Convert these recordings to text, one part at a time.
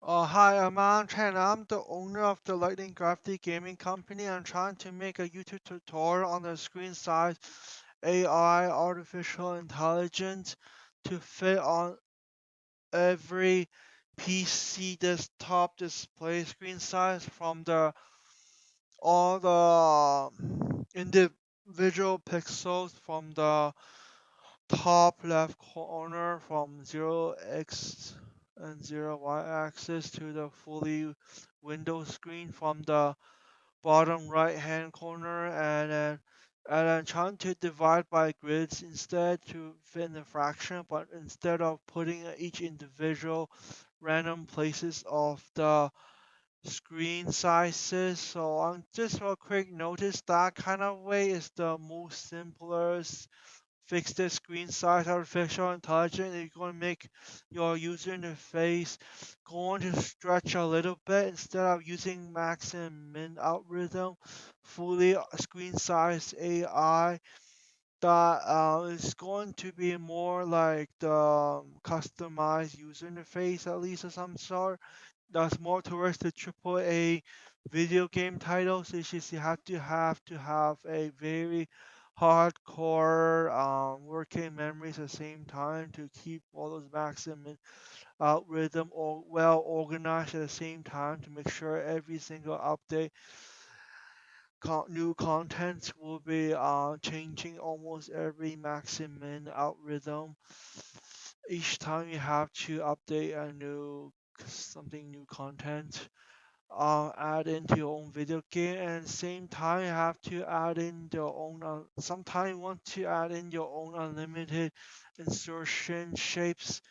Hi, I'm Antran. I'm the owner of the Lightning Gravity Gaming Company. I'm trying to make a YouTube tutorial on the screen size AI, artificial intelligence, to fit on every PC desktop display screen size from the all the individual pixels from the top left corner from 0x and 0y axis to the fully window screen from the bottom right hand corner, and then trying to divide by grids instead to fit in the fraction, but instead of putting each individual random places of the screen sizes. So just for a quick notice, that kind of way is the most simplest fix the screen size artificial intelligence. You're going to make your user interface going to stretch a little bit instead of using max and min algorithm. Fully screen size AI that is going to be more like the customized user interface, at least of some sort. That's more towards the triple A video game titles. It's just you have to have a very hardcore working memories at the same time to keep all those maximum algorithm or well organized at the same time to make sure every single update new contents will be changing almost every maximum algorithm each time you have to update a new something new content, add into your own video game, and same time you have to add in your own sometimes you want to add in your own unlimited insertion shapes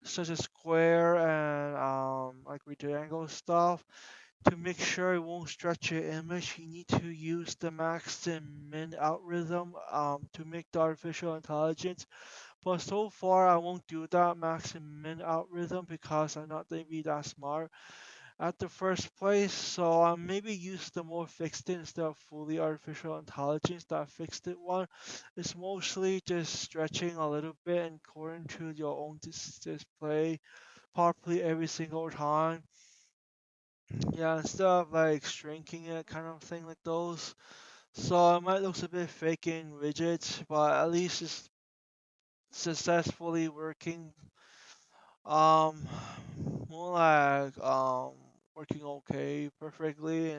such as square and like rectangle stuff. To make sure it won't stretch your image, you need to use the max and min algorithm to make the artificial intelligence. But so far, I won't do that max and min algorithm because I'm not maybe that smart at the first place. So I maybe use the more fixed it instead of fully artificial intelligence. That fixed it one is mostly just stretching a little bit and according to your own display properly every single time. Yeah, instead of like shrinking it kind of thing like those. So it might look a bit fake and rigid, but at least it's successfully working. Um, more like working okay, perfectly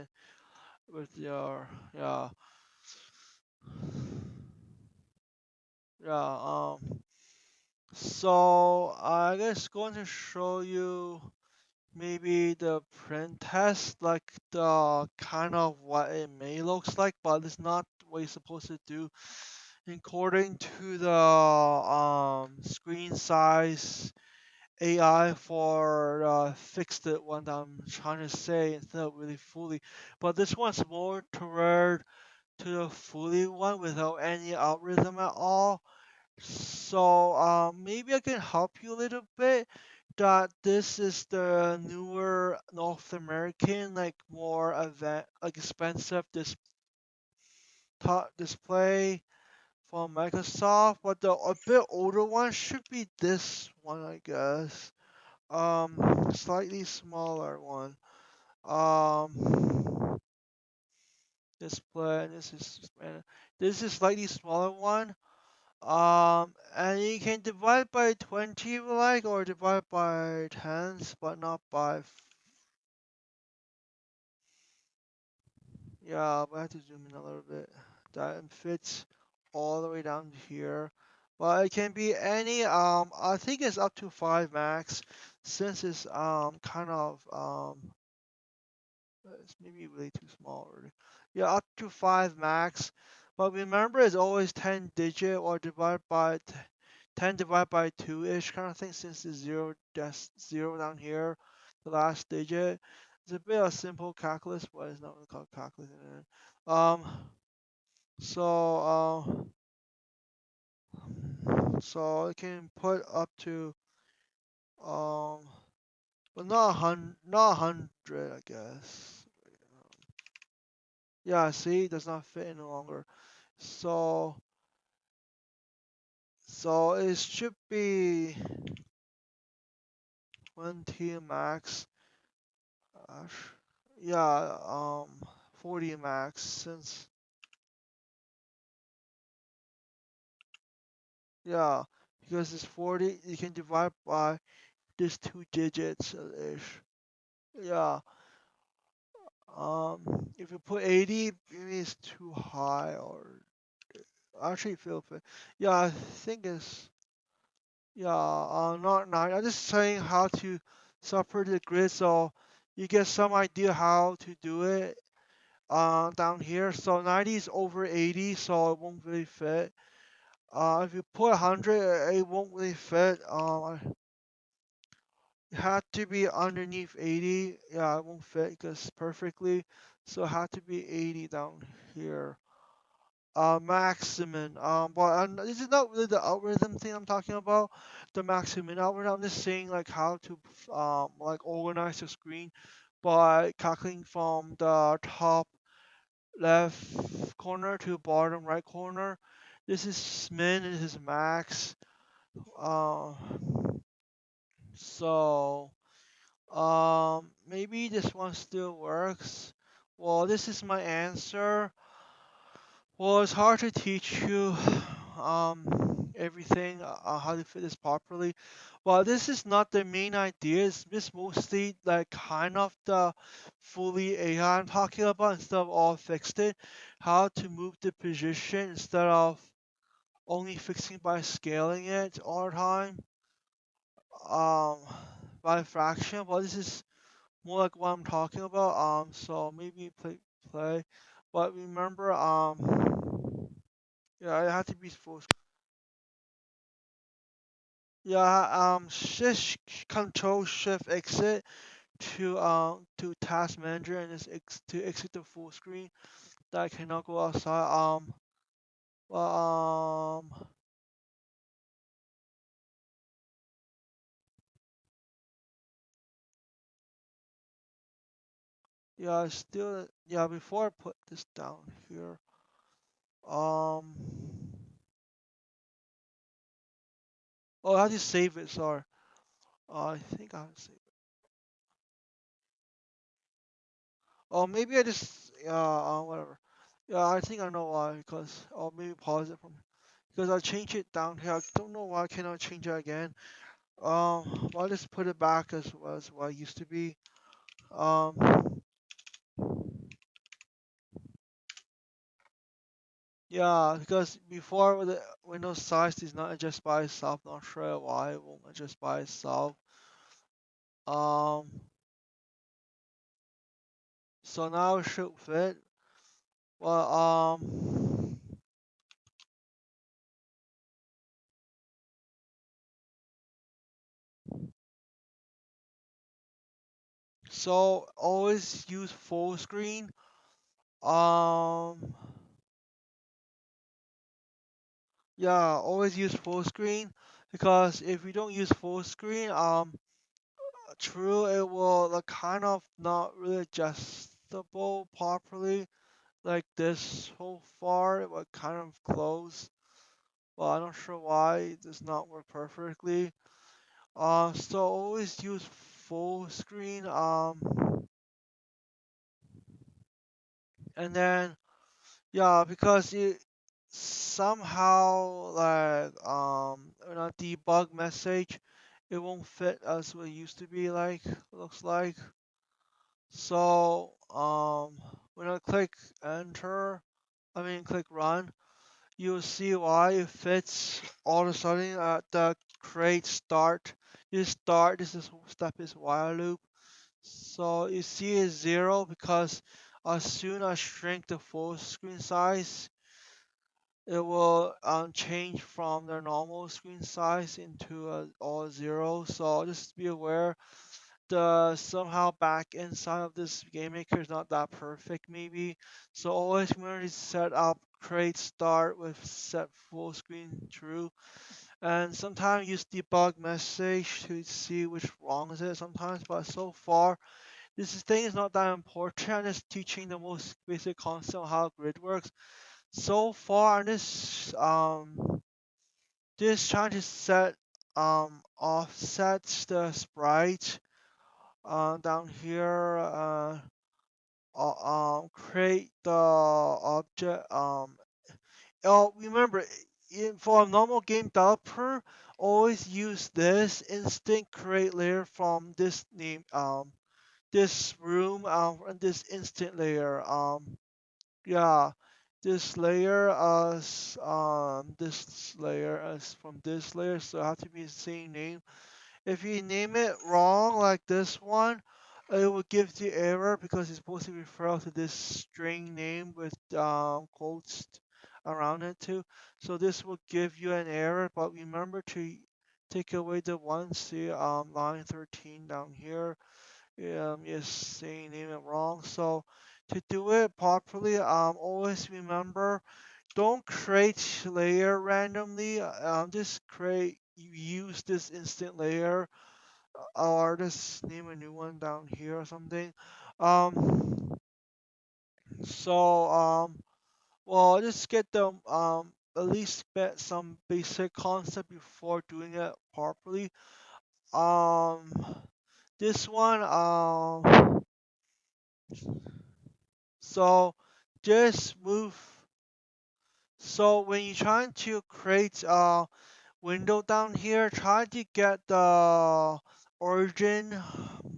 with your yeah yeah So I guess going to show you maybe the print test, like the kind of what it may looks like, but it's not what you're supposed to do according to the screen size AI for fixed it one that I'm trying to say instead of really fully. But this one's more toward to the fully one without any algorithm at all. So maybe I can help you a little bit. That this is the newer North American, like more event, like expensive display from Microsoft, but the a bit older one should be this one, I guess. Slightly smaller one. Um, display. This is slightly smaller one. And you can divide by 20 if you like, or divide by tens, but not by. Yeah, but I have to zoom in a little bit. That fits all the way down to here. But it can be any. I think it's up to 5 max, since it's kind of it's maybe way too small already. Yeah, up to 5 max. But remember, it's always 10 digit or divide by 10 divided by 2-ish kind of thing, since it's 0, that's 0 down here, the last digit. It's a bit of simple calculus, but it's not really called calculus. Um, so, so it can put up to, um, but not 100, I guess. Yeah, see, it does not fit any longer. So, so it should be 20 max. Gosh. Yeah, 40 max since yeah, because it's 40, you can divide by this two digits ish. Yeah. If you put 80, maybe it's too high or actually feel yeah, I think it's yeah, not 9. I'm just saying how to separate the grid so you get some idea how to do it down here. So 90 is over 80, so it won't really fit. If you put 100, it won't really fit. It had to be underneath 80. Yeah, it won't fit because perfectly. So it had to be 80 down here. Maximum. But this is not really the algorithm thing I'm talking about. The maximum algorithm. I'm just saying like how to like organize the screen by calculating from the top left corner to bottom right corner. This is min. This is max. Uh, so maybe this one still works. Well, this is my answer. Well, it's hard to teach you everything how to fit this properly. Well, this is not the main idea. It's just mostly like kind of the fully AI I'm talking about instead of all fixed it. How to move the position instead of only fixing by scaling it all the time. Um, by fraction. Well, this is more like what I'm talking about. So maybe play. But remember, yeah, it had to be full. Yeah, shift control shift exit to task manager and just to exit the full screen that I cannot go outside. Well, yeah, still yeah. Before I put this down here, um, oh, I have to save it. Sorry, I think I have to save it. Oh, maybe I just whatever. Yeah, I think I know why because I'll maybe pause it from because I changed it down here. I don't know why I cannot change it again. I'll just put it back as what it used to be. Um, yeah, because before the Windows size does not adjust by itself. Not sure why it won't adjust by itself. Um, so now it should fit. Well, so always use full screen. Um, yeah, always use full screen because if you don't use full screen, true, it will like, kind of not really adjustable properly. Like this so far, it was kind of close. Well, I'm not sure why it does not work perfectly. So always use full screen. And then yeah, because it somehow like in a debug message, it won't fit as what it used to be like. Looks like. So when I click enter, I mean click run, you'll see why it fits all of a sudden at the create start. This is step is while loop. So you see it's 0 because as soon as I shrink the full screen size, it will change from the normal screen size into all 0. So just be aware the somehow back inside of this game maker is not that perfect maybe. So always remember to set up create start with set full screen true. And sometimes use debug message to see which wrong is it sometimes, but so far thing is not that important. I'm just teaching the most basic concept of how grid works. So far I'm just trying to set offsets the sprite Down here, create the object. Oh, remember, for a normal game developer, always use this instant create layer from this name, this room, and this instant layer. Yeah, this layer as from this layer, so it have to be the same name. If you name it wrong, like this one, it will give the error because it's supposed to refer to this string name with quotes around it too. So this will give you an error, but remember to take away the one, see line 13 down here. Is saying name it wrong. So to do it properly, always remember don't create layer randomly. Just create use this instant layer or just name a new one down here or something. Um, so well, just get them at least get some basic concept before doing it properly. Um, this one so just move. So when you're trying to create a window down here, try to get the origin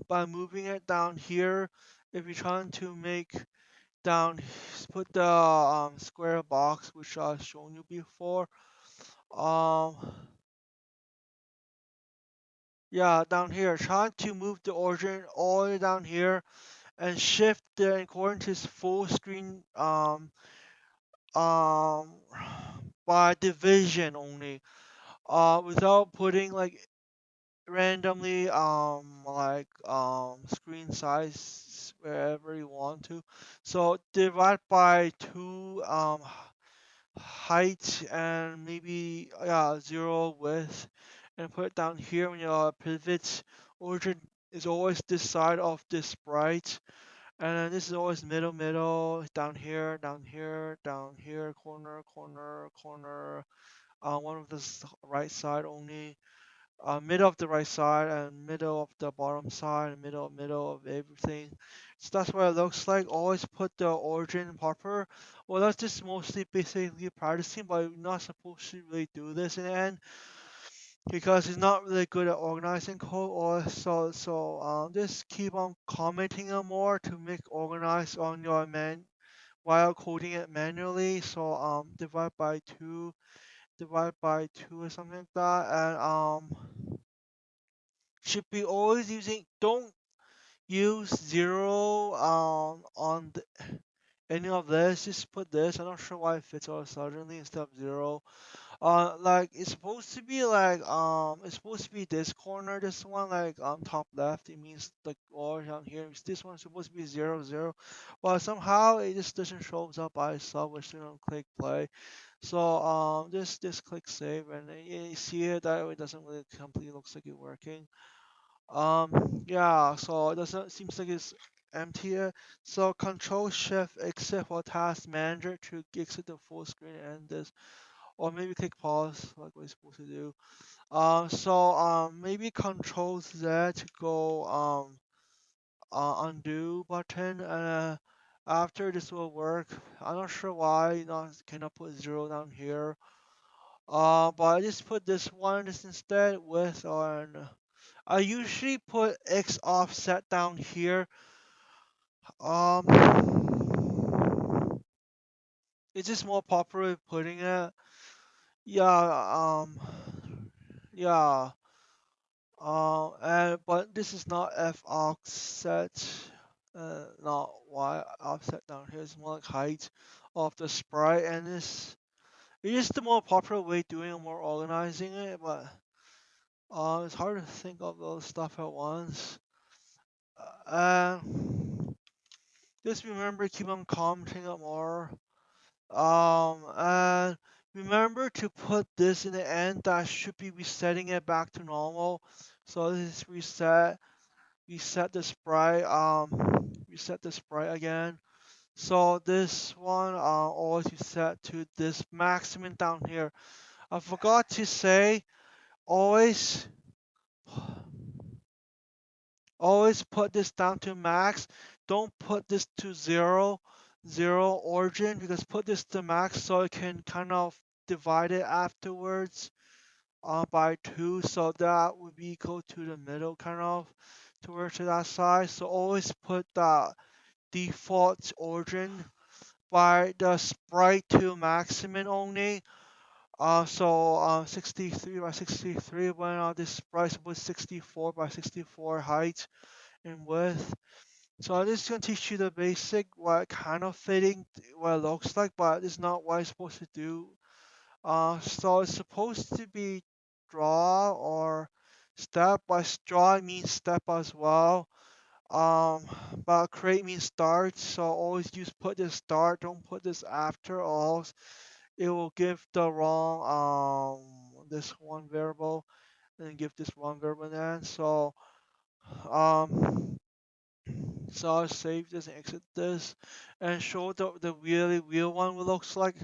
by moving it down here. If you're trying to make down, put the square box which I've shown you before. Um, yeah, down here, try to move the origin all the way down here and shift the according to full screen um by division only. Without putting like randomly screen size wherever you want to. So divide by two height and maybe zero width and put it down here when your pivot origin is always this side of this sprite, and then this is always middle down here down here corner one of this right side only, middle of the right side and middle of the bottom side and middle of everything. So that's what it looks like. Always put the origin proper. Well, that's just mostly basically practicing, but you're not supposed to really do this in the end because it's not really good at organizing code. Or just keep on commenting on more to make organized on your while coding it manually. So divide by two or something like that, and should be always using, don't use zero on any of this, just put this. I'm not sure why it fits all suddenly instead of zero. Like it's supposed to be like it's supposed to be this corner, this one like top left, it means like all down here. This one's supposed to be 0 0, but somehow it just doesn't show up by itself when you don't click play. So just click save and then you see it that way. It doesn't really completely looks like it working. Yeah, so it doesn't seems like it's empty here. So Control Shift exit for Task Manager to exit the full screen and this, or maybe click pause like we're supposed to do. Maybe Control Z to go undo button, and after this will work. I'm not sure why you not cannot put zero down here. But I just put this one just instead with on. I usually put X offset down here. Um, it's just more popular putting it. Yeah, yeah. And but this is not F offset, not Y offset down here. It's more like height of the sprite, and it is the more popular way doing it, more organizing it. But it's hard to think of those stuff at once. Uh, just remember, keep on commenting it more. And remember to put this in the end. That should be resetting it back to normal. So this is reset the sprite, reset the sprite again. So this one, always reset to this maximum down here. I forgot to say, always Always put this down to max. Don't put this to zero origin, because put this to max so it can kind of divide it afterwards by 2, so that would be equal to the middle kind of towards to that side. So always put the default origin by the sprite to maximum only. 63 by 63 when this sprite was 64 by 64 height and width. So I'm just gonna teach you the basic what kind of fitting what it looks like, but it's not what it's supposed to do. So it's supposed to be draw or step, but draw means step as well. Um, but create means start, so always use put this start, don't put this after, or else it will give the wrong this one variable and give this one variable then. Um so I'll save this and exit this and show the really real one what looks like.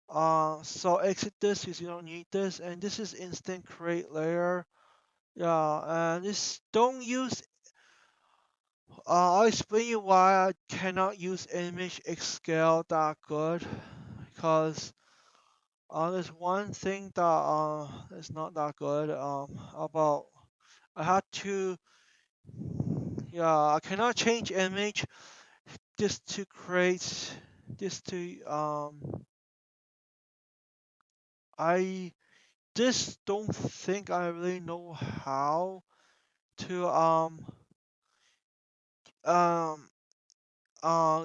So exit this because you don't need this, and this is instant create layer. Yeah, and this don't use. I'll explain you why I cannot use image scale that good, because there's one thing that is not that good about. I had to, yeah, I cannot change image just to create, just to I just don't think I really know how to um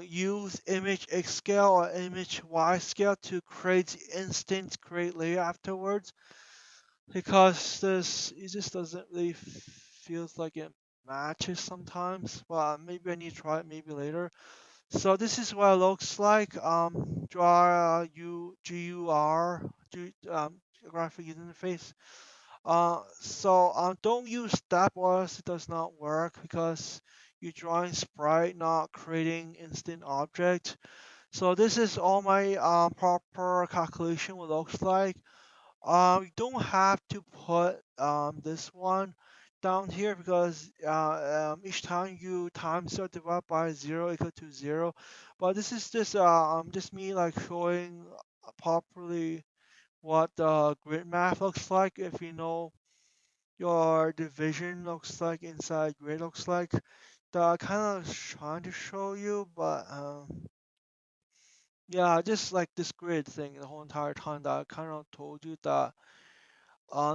use image X scale or image Y scale to create instant create layer afterwards, because this it just doesn't really feels like it matches sometimes. Well, maybe I need to try it maybe later. So this is what it looks like. Draw graphic user interface. Don't use step or else it does not work, because you're drawing sprite, not creating instant object. So this is all my proper calculation what looks like. You don't have to put this one down here, because each time you times or divide by 0 equal to 0. But this is just me like showing properly what the grid math looks like, if you know your division looks like inside grid looks like. The kind of trying to show you, but yeah, just like this grid thing the whole entire time that I kind of told you that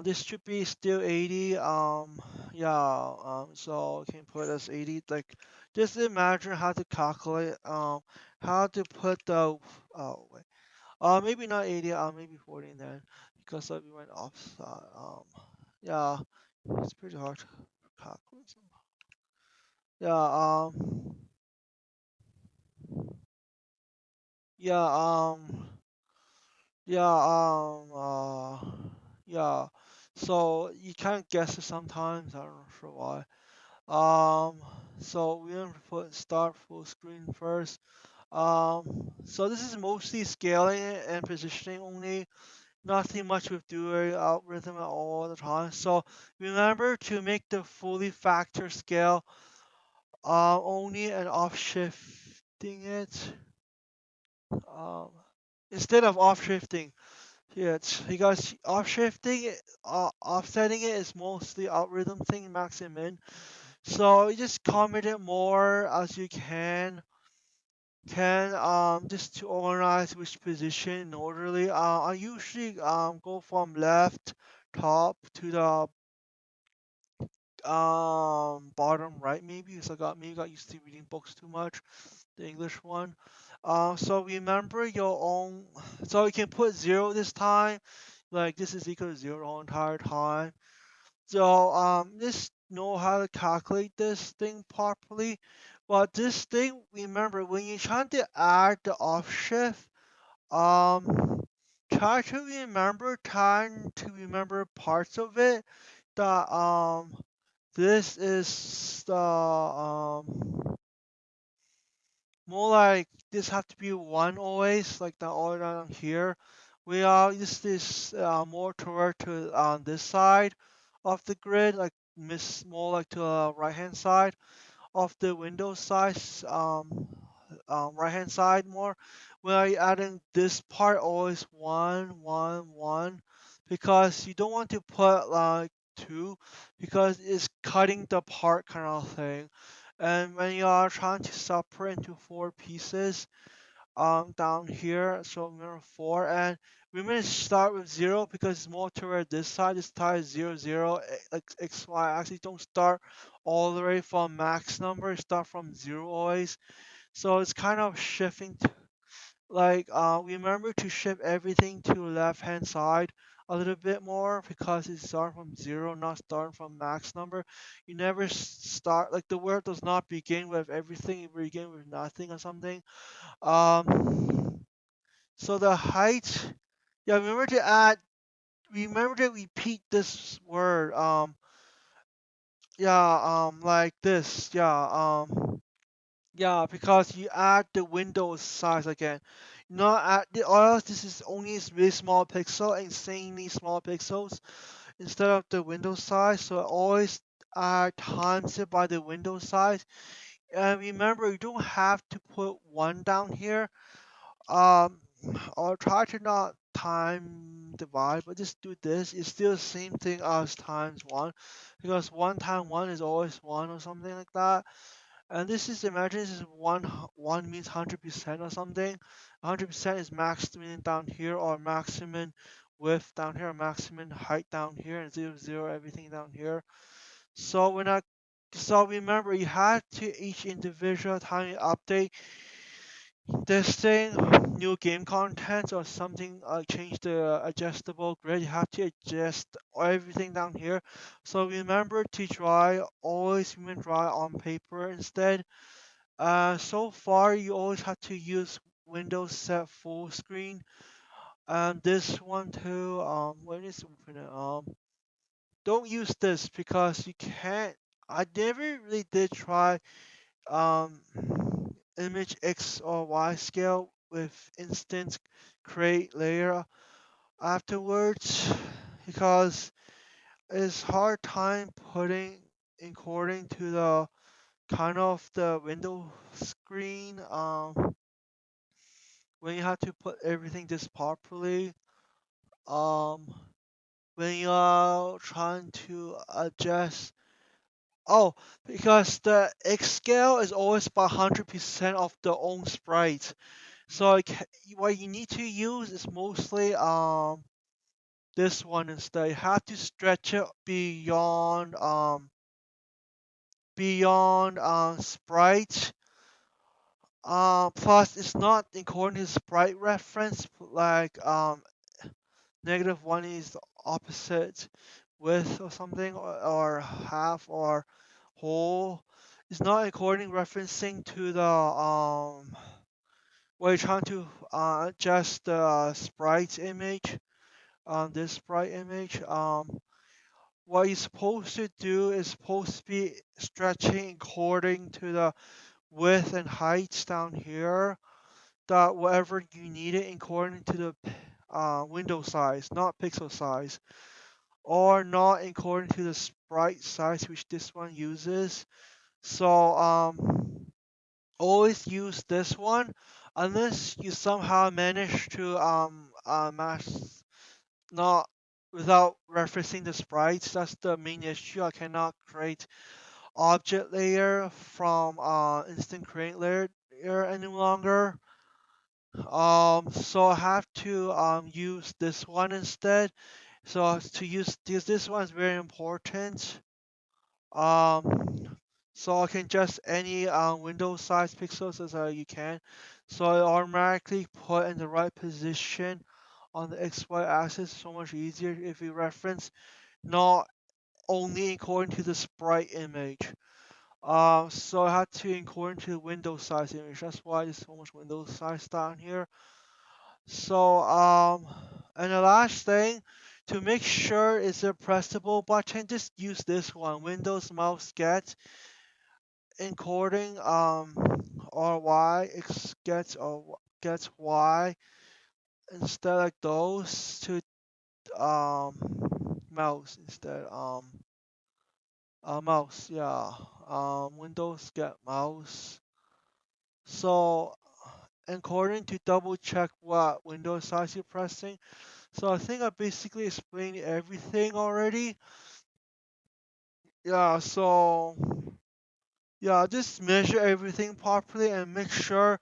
this should be still 80. Yeah, so you can put as 80. Like, just imagine how to calculate, how to put the, wait, maybe not 80, maybe 40 then, because we went off. Yeah, it's pretty hard to calculate. Yeah, yeah, yeah, yeah. So you can't guess it sometimes. I'm not sure why. So we're gonna put start full screen first. So this is mostly scaling and positioning only. Nothing much with doing algorithm at all the time. So remember to make the fully factor scale only and off shifting it. Um, Instead of off shifting. Yeah, because off shifting, offsetting it is mostly algorithm thing, max and min. So you just comment it more as you can just to organize which position in orderly. I usually go from left top to the bottom right maybe, because I got used to reading books too much, the English one. So remember your own. So you can put 0 this time, like this is equal to 0 the whole entire time. So just know how to calculate this thing properly. But this thing, remember when you're trying to add the off shift, um, trying to remember parts of it. That this is the more like this have to be one always, like the order down here. We are this more toward to on this side of the grid, like more like to the right hand side of the Windows size, right hand side more. When I adding this part, always one, one, one, because you don't want to put like two, because it's cutting the part kind of thing. And when you are trying to separate into four pieces, down here, so number four, and we're gonna start with zero because it's more toward this side. This side is zero zero, like x y. Actually, don't start all the way from max number. Start from zero always. So it's kind of shifting. Like remember to shift everything to left hand side a little bit more because it's starting from zero, not starting from max number. You never start like the word does not begin with everything. You begin with nothing or something. So the height, yeah, remember to repeat this word. Yeah, like this. Yeah, because you add the window size again. Not add the or else this is only really small pixel, insanely small pixels instead of the window size. So always times it by the window size. And remember, you don't have to put one down here. Um, I'll try to not time divide, but just do this. It's still the same thing as times one, because one time one is always one or something like that. And this is imagine this is one means 100% or something. 100% is max meaning down here or maximum width down here, or maximum height down here, and zero zero everything down here. So remember you have to each individual time you update this thing, new game content or something, change the adjustable grid. You have to adjust everything down here. So remember to always remember draw on paper instead. So far you always have to use Windows set full screen. And this one too, when it's open it, don't use this because you can't. I never really did try um, image X or Y scale with instant create layer afterwards because it's hard time putting according to the kind of the window screen when you have to put everything just properly um when you are trying to adjust. Oh, because the X scale is always by 100% of the own sprite. So what you need to use is mostly this one instead. You have to stretch it beyond sprite. Plus it's not according to sprite reference. Like negative one is the opposite width or something, or half or whole. It's not according referencing to the where you're trying to adjust the sprite image. This sprite image. What you're supposed to do is supposed to be stretching according to the width and heights down here. That whatever you need it according to the window size, not pixel size, or not according to the sprite size which this one uses. So always use this one unless you somehow manage to mass not without referencing the sprites. That's the main issue. I cannot create object layer from instant create layer any longer. So I have to use this one instead. So to use this one is very important. Um, so I can just any window size pixels as you can. So it automatically put in the right position on the XY axis. So much easier if you reference not only according to the sprite image. So I had to according to the window size image. That's why there's so much window size down here. So and the last thing, to make sure it's a pressable button, just use this one, Windows Mouse Get encoding or Y gets Y instead like those to mouse instead Mouse, yeah. Windows get mouse. So, according to double check what Windows size you're pressing. So I think I basically explained everything already. Yeah, so yeah, just measure everything properly and make sure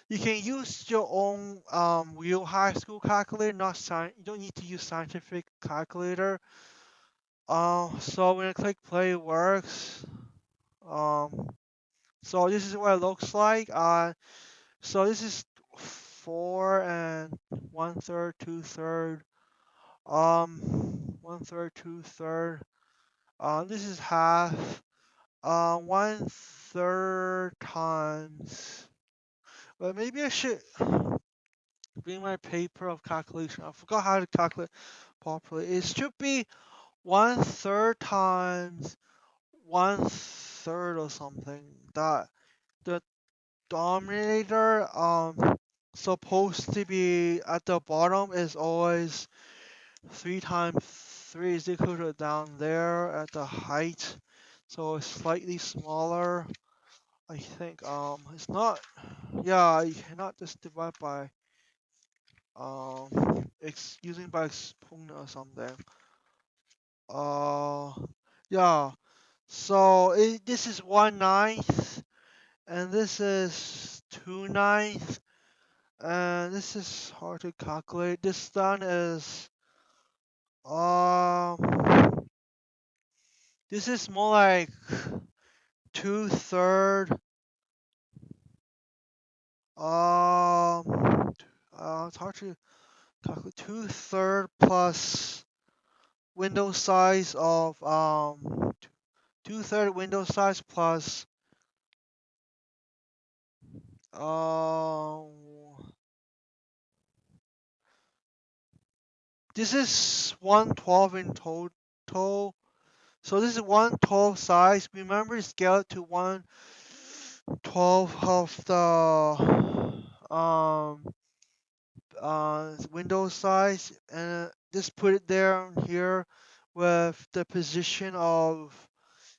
you can use your own real high school calculator, not you don't need to use scientific calculator. So when I click play it works. Um, so this is what it looks like. So this is 4 and 1/3, 2/3. 1/3, 2/3. This is half. 1/3 times. But maybe I should bring my paper of calculation. I forgot how to calculate properly. It should be 1/3 times 1/3 or something. That the denominator supposed to be at the bottom is always 3 times 3 is equal to down there at the height. So it's slightly smaller. I think it's not, yeah, you cannot just divide by using by exponent or something. Uh yeah. So this is 1/9 and this is 2/9 and this is hard to calculate. This one is um this is more like 2/3 it's hard to calculate. 2/3 plus window size of 2/3 window size plus um this is 1/12 in total. So this is 1/12 size. Remember scale it to 1/12 of the window size and just put it there here with the position of,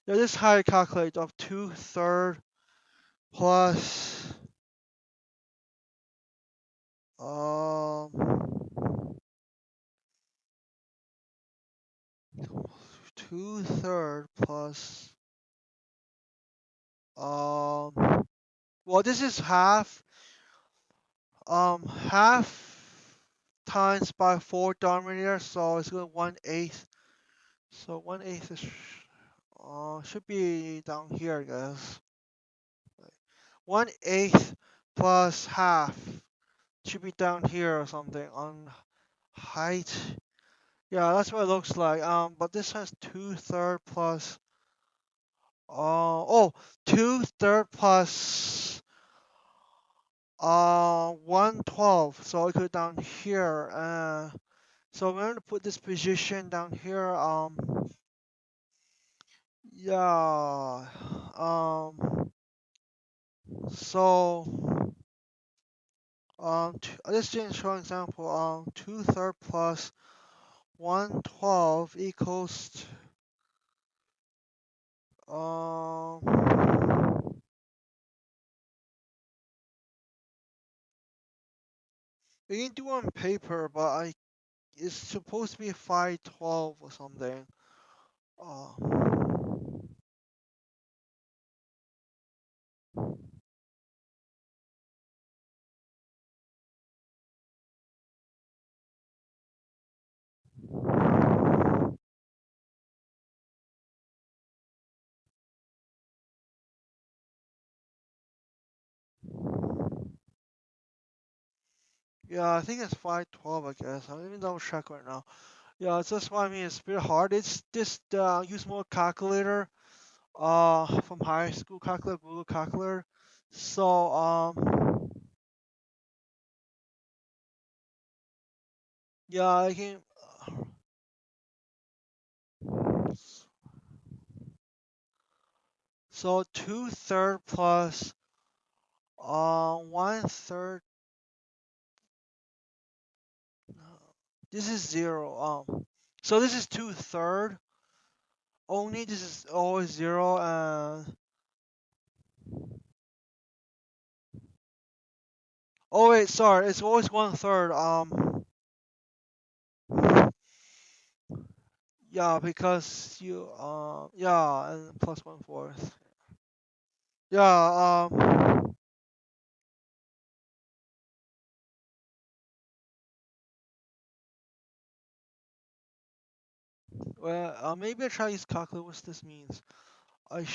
yeah, this is how I calculate of 2/3 plus um 2/3 plus well, this is half times by 4 denominator, so it's going 1/8. So 1/8 is should be down here, I guess. 1/8 plus half should be down here or something on height. Yeah, that's what it looks like. But this has 2/3 plus 2/3 plus 1/12. So I go down here. So we're going to put this position down here. Yeah. So let's just show an example. 2/3 plus 1/12 equals we can do on paper, but it's supposed to be 5/12 or something. Uh, yeah, I think it's 5/12. I guess. I'm even double check right now. Yeah, it's just why I mean it's a bit hard. It's just use more calculator. From high school calculator, Google calculator. So yeah, I can. So 2/3 plus 1/3. This is 0. So this is 2/3 only this is always zero and oh wait, sorry, it's always 1/3. Yeah, because you yeah, and plus 1/4. Yeah, well, maybe I try to use calculate what this means. I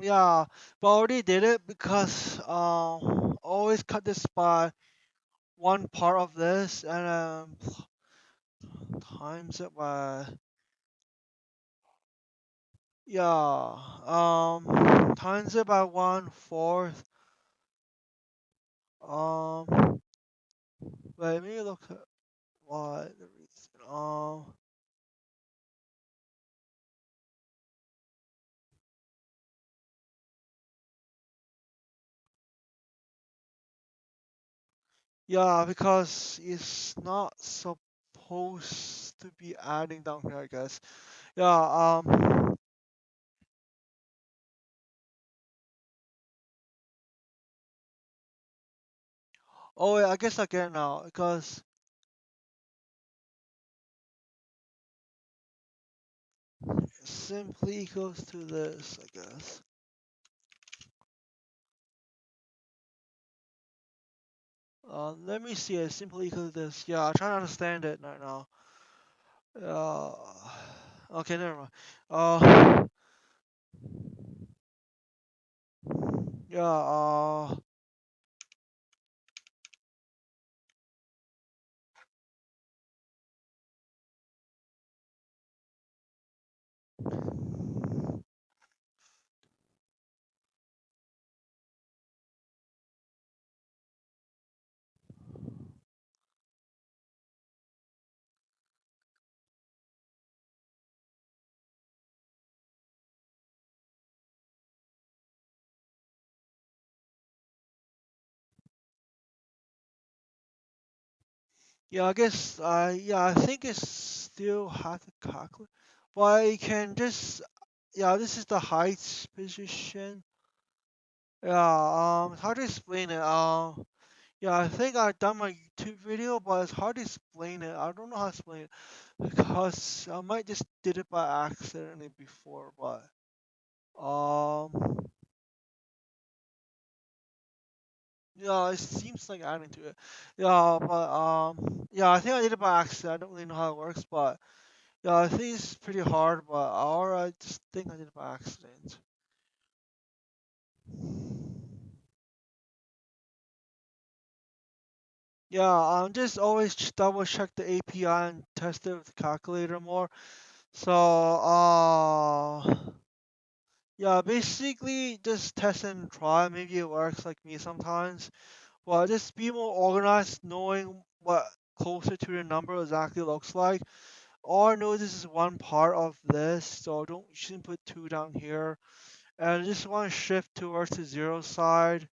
yeah, but I already did it because always cut this by one part of this and times it by yeah times it by 1/4. Um, let me look at what the reason. Yeah, because it's not supposed to be adding down here, I guess. Yeah, oh wait, I guess I get it now, because it simply equals to this, I guess. Let me see, it simply equals to this. Yeah, I'm trying to understand it right now. Uh, okay, never mind. Uh, yeah, yeah, I guess, yeah, I think it's still hard to calculate. But you can just, yeah, this is the height position. Yeah, it's hard to explain it. Yeah, I think I've done my YouTube video, but it's hard to explain it. I don't know how to explain it because I might just did it by accidentally before, but um, yeah, it seems like adding to it. Yeah, but yeah, I think I did it by accident. I don't really know how it works, but yeah, I think it's pretty hard, but or I just think I did it by accident. Yeah, just always double check the API and test it with the calculator more. So, yeah, basically just test and try. Maybe it works like me sometimes. Well, just be more organized, knowing what closer to the number exactly looks like. Or know this is one part of this, so don't you shouldn't put two down here. And just want to shift towards the zero side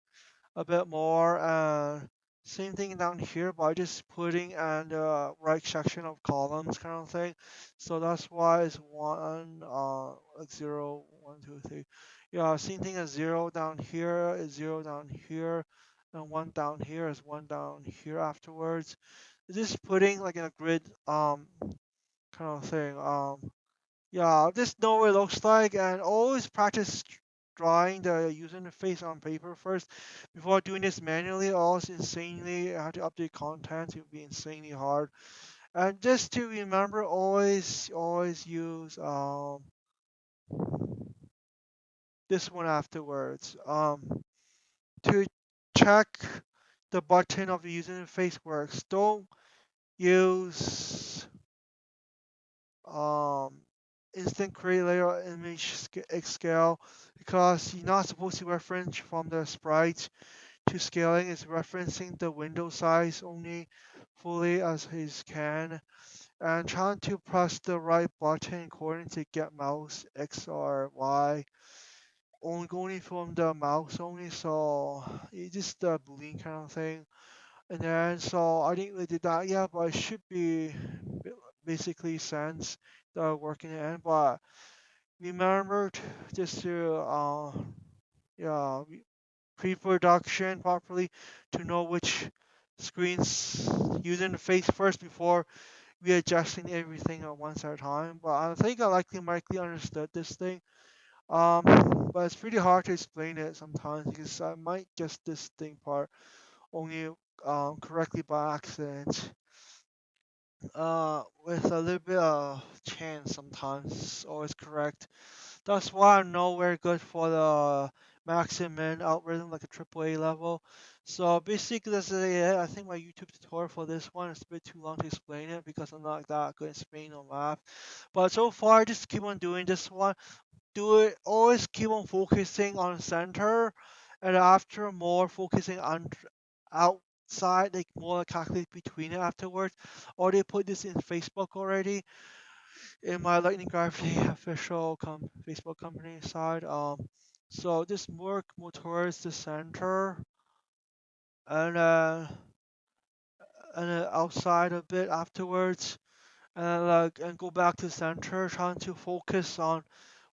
a bit more. And same thing down here by just putting and right section of columns kind of thing. So that's why it's one like zero, one, two, three. Yeah, same thing as zero down here is zero down here, and one down here is one down here afterwards. Just putting like in a grid kind of thing. Yeah, just know what it looks like and always practice drawing the user interface on paper first before doing this manually. Always insanely have to update content. It will be insanely hard. And just to remember, always use this one afterwards. To check the button of the user interface works. Don't use um, instant create layer or image scale because you're not supposed to reference from the sprite to scaling. It's referencing the window size only fully as is can and trying to press the right button according to get mouse X or Y only going from the mouse only, so it's just a boolean kind of thing. And then so I didn't really did that yet, but it should be basically sense the working end. But remembered just to yeah pre-production properly to know which screens user interface first before readjusting everything at once at a time. But I think I likely understood this thing. Um, but it's pretty hard to explain it sometimes because I might guess this thing part only correctly by accident. With a little bit of chance sometimes it's always correct. That's why I'm nowhere good for the max and min algorithm like a AAA level. So basically that's it. I think my YouTube tutorial for this one is a bit too long to explain it because I'm not that good at explaining on math. But so far, just keep on doing this one. Do it. Always keep on focusing on center, and after more focusing on outside, like more calculate between it afterwards. Already put this in Facebook already in my Lightning Gravity official Facebook company side. So just work more towards the center and outside a bit afterwards, and and go back to center, trying to focus on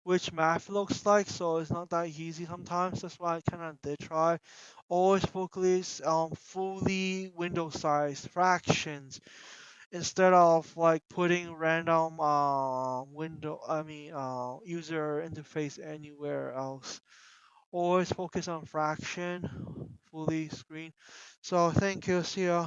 which math looks like. So it's not that easy sometimes. That's why I kind of did try. Always focus on fully window size fractions instead of like putting random user interface anywhere else. Always focus on fraction fully screen. So thank you. See ya.